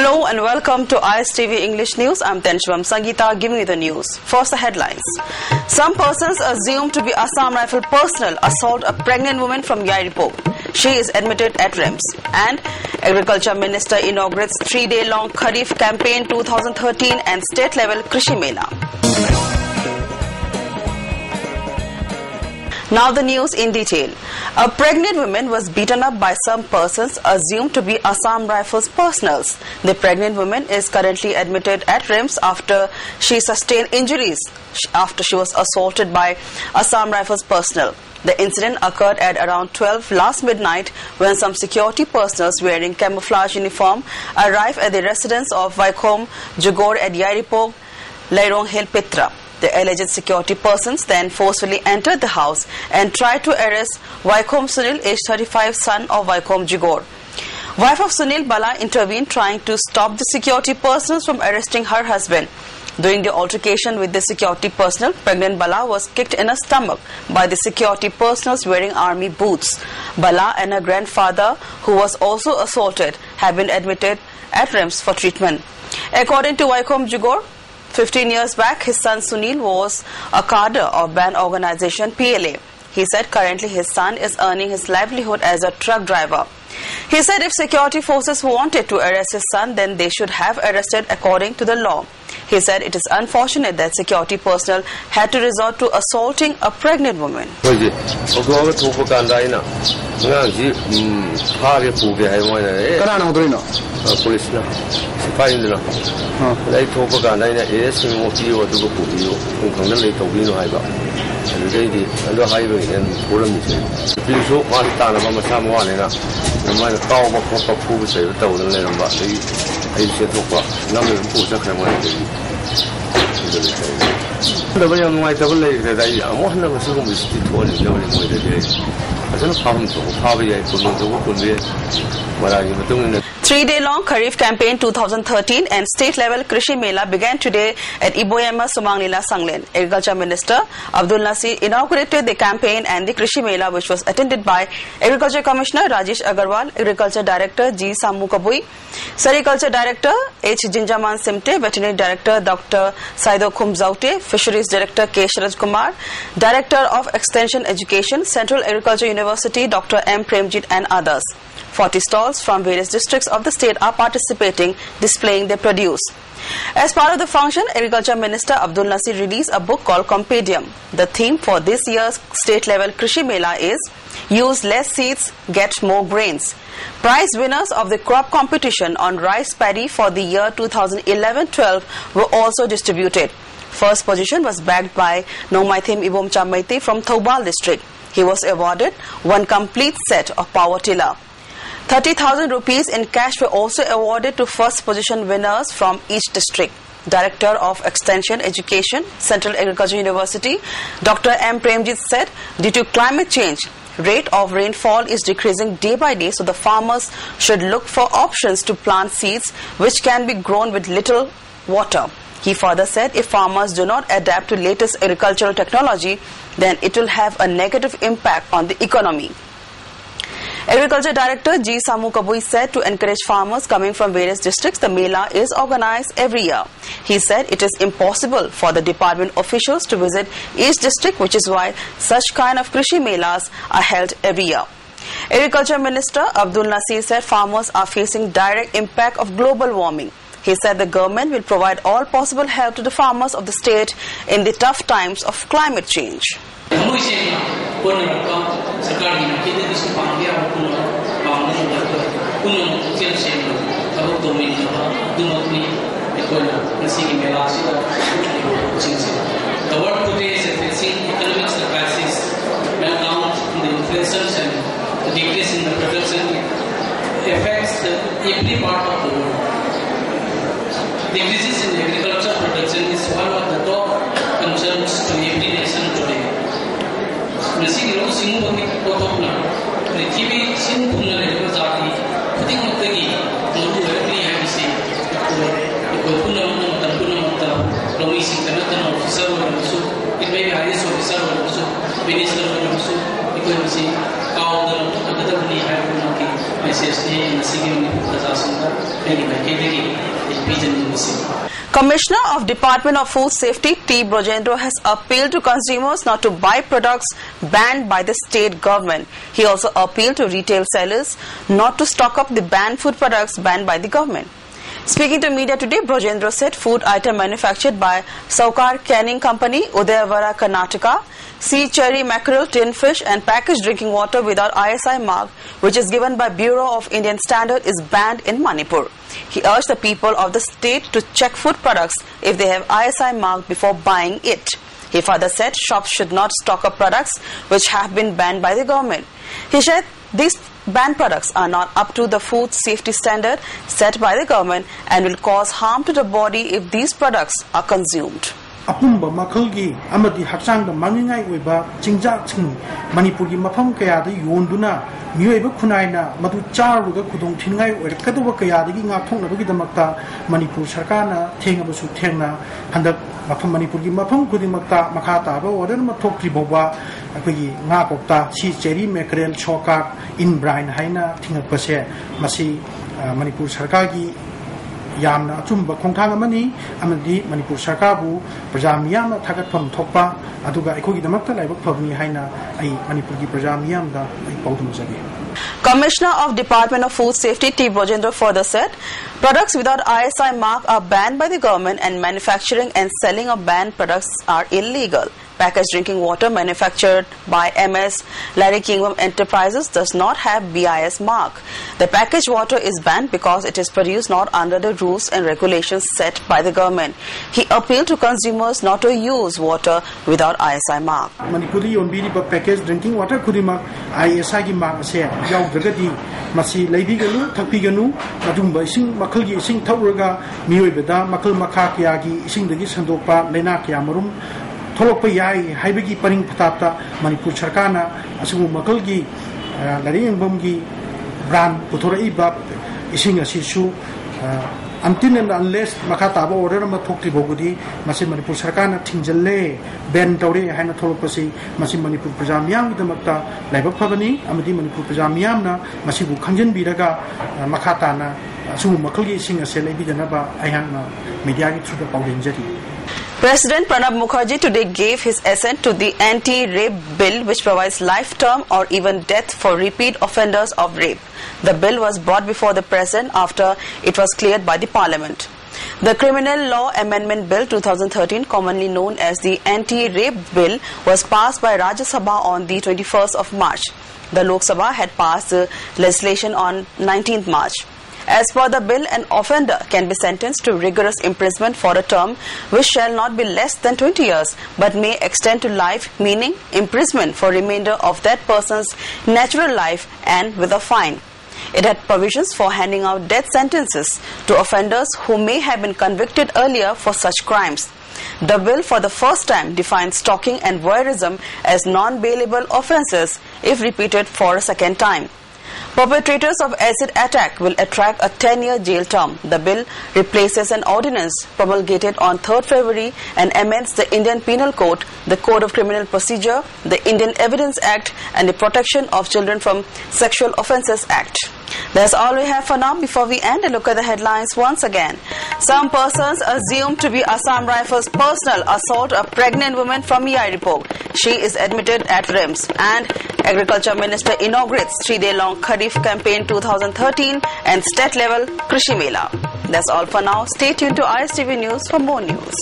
Hello and welcome to ISTV English News. I'm Tenshwam Sangeeta giving you the news. First, the headlines. Some persons assumed to be Assam Rifle personnel assault a pregnant woman from Yairipo. She is admitted at RIMS. And Agriculture Minister inaugurates 3-day-long Kharif campaign 2013 and state-level Krishi Mela. Now the news in detail. A pregnant woman was beaten up by some persons assumed to be Assam Rifles personnel. The pregnant woman is currently admitted at RIMS after she sustained injuries after she was assaulted by Assam Rifles personnel. The incident occurred at around 12 last midnight when some security personnel wearing camouflage uniform arrived at the residence of Vaikom Jugor at Yairipo, Lairong Hill, Pitra. The alleged security persons then forcefully entered the house and tried to arrest Vaikom Sunil, aged 35, son of Vaikom Jugor. Wife of Sunil, Bala, intervened trying to stop the security persons from arresting her husband. During the altercation with the security personnel, pregnant Bala was kicked in the stomach by the security personnel wearing army boots. Bala and her grandfather, who was also assaulted, have been admitted at RIMS for treatment. According to Vaikom Jugor, 15 years back, his son Sunil was a cadre of band organization PLA. He said currently his son is earning his livelihood as a truck driver. He said if security forces wanted to arrest his son, then they should have arrested according to the law. He said it is unfortunate that security personnel had to resort to assaulting a pregnant woman. Three-day-long Kharif campaign 2013 and state-level Krishi Mela began today at Iboyama Sumanglila Sanglen. Agriculture Minister Abdul Nasir inaugurated the campaign and the Krishi Mela, which was attended by Agriculture Commissioner Rajesh Agarwal, Agriculture Director G. Sammu Kabui, Sericulture Director H. Jinjaman Simte, Veterinary Director Dr. Saido Khumzaute, Fisheries Director K. Sharaj Kumar, Director of Extension Education, Central Agriculture University Dr. M. Premjit and others. 40 stalls from various districts of the state are participating, displaying their produce. As part of the function, Agriculture Minister Abdul Nasir released a book called Compendium. The theme for this year's state-level Krishi Mela is Use Less Seeds, Get More Grains. Prize winners of the crop competition on rice paddy for the year 2011-12 were also distributed. First position was bagged by Nomaithim Ibom Chamaiti from Thoubal district. He was awarded one complete set of power tiller. 30,000 rupees in cash were also awarded to first position winners from each district. Director of Extension Education, Central Agriculture University, Dr. M. Premjit said, due to climate change, rate of rainfall is decreasing day by day, so the farmers should look for options to plant seeds which can be grown with little water. He further said if farmers do not adapt to latest agricultural technology, then it will have a negative impact on the economy. Agriculture Director G. Sammu Kabui said to encourage farmers coming from various districts, the Mela is organized every year. He said it is impossible for the department officials to visit each district, which is why such kind of Krishi Melas are held every year. Agriculture Minister Abdul Nasir said farmers are facing direct impact of global warming. He said the government will provide all possible help to the farmers of the state in the tough times of climate change. The world today is facing economic crisis, meltdown in the inflations and the decrease in the production affects every part of the world. Decreases in agriculture production is one of the top concerns to every nation today. Masi giro singu bagi potokna, prithivi singu punna lehra jati, puting muttagi logu every have see. Ikut punna mata, lomi singkana tan officer walasu, it may be highest officer walasu, minister walasu, ikut masi kau dalam agak bani have punna ki. Commissioner of Department of Food Safety T. Brojendra has appealed to consumers not to buy products banned by the state government. He also appealed to retail sellers not to stock up the banned food products banned by the government. Speaking to media today, Brojendra said food item manufactured by Saukar Canning Company, Udayavara, Karnataka, sea cherry, mackerel, tin fish and packaged drinking water without ISI mark, which is given by Bureau of Indian Standard, is banned in Manipur. He urged the people of the state to check food products if they have ISI mark before buying it. He further said shops should not stock up products which have been banned by the government. He said these banned products are not up to the food safety standard set by the government and will cause harm to the body if these products are consumed. Apumba makalgi amadi haksang da mangingai oiba chingja ching Manipurgi mafam kaya da yonduna miyoiba kunaina madu charbuga kudong thingai oirkaduba kaya da gi ngathong nabagi damakta Manipur sarkarna thengabasu thengna handak mafam Manipurgi mafam kudimakta makhata ba order ma thokri boba akoi nga kopta si cherry mackerel chokak in brine haina thingakpase masi Manipur sarkargi Yamna Chumba Kongtang Mani, Amadi, Manipur Sakabu, Prajamiam, Tagatpam Topa, Aduga Ekogi Damakta, like Pavni Haina, a Manipurgi Prajamiam, a Pautumazagi. Commissioner of Department of Food Safety T. Brojendra further said, products without ISI mark are banned by the government and manufacturing and selling of banned products are illegal. Packaged drinking water manufactured by MS Larry Kingdom Enterprises does not have BIS mark. The packaged water is banned because it is produced not under the rules and regulations set by the government. He appealed to consumers not to use water without ISI mark. Manipuri on Bidi packaged drinking water Kurima ISI mark say Yaw Dragadi Masi Lady Ganu, Tapiganu, Madumba Sing Makalgi Sing Tauraga, Miwebeda, Makal Makakiagi, Sing the Gisandopa, Lenakia Marum. Tolokpa yai haibagi paring patapta Manipur Sarkarna asimu makalgi laring bomgi brand putora ibab ising asisu until and unless makata ba order ma thokti bogudi masi Manipur Sarkarna thingjalle ben tawre haina tholopasi masi Manipur prajamyam gidamakta laibak phabani amadi Manipur prajamyamna masibu khangjan biraga makata na asimu makalgi ising asele bidanaba aihanna media gi through paudenjari. President Pranab Mukherjee today gave his assent to the anti-rape bill which provides life term or even death for repeat offenders of rape. The bill was brought before the President after it was cleared by the Parliament. The Criminal Law Amendment Bill 2013, commonly known as the Anti-Rape Bill, was passed by Rajya Sabha on the 21st of March. The Lok Sabha had passed the legislation on 19th March. As per the bill, an offender can be sentenced to rigorous imprisonment for a term which shall not be less than 20 years but may extend to life, meaning imprisonment for remainder of that person's natural life and with a fine. It had provisions for handing out death sentences to offenders who may have been convicted earlier for such crimes. The bill for the first time defines stalking and voyeurism as non-bailable offences if repeated for a second time. Perpetrators of acid attack will attract a 10-year jail term. The bill replaces an ordinance promulgated on 3rd February and amends the Indian Penal Code, the Code of Criminal Procedure, the Indian Evidence Act and the Protection of Children from Sexual Offences Act. That's all we have for now. Before we end, a look at the headlines once again. Some persons assumed to be Assam Rifles' personnel assault a pregnant woman from Yairipog. She is admitted at RIMS. And Agriculture Minister inaugurates 3-day-long Kharif campaign 2013 and state-level Krishi Mela. That's all for now. Stay tuned to ISTV News for more news.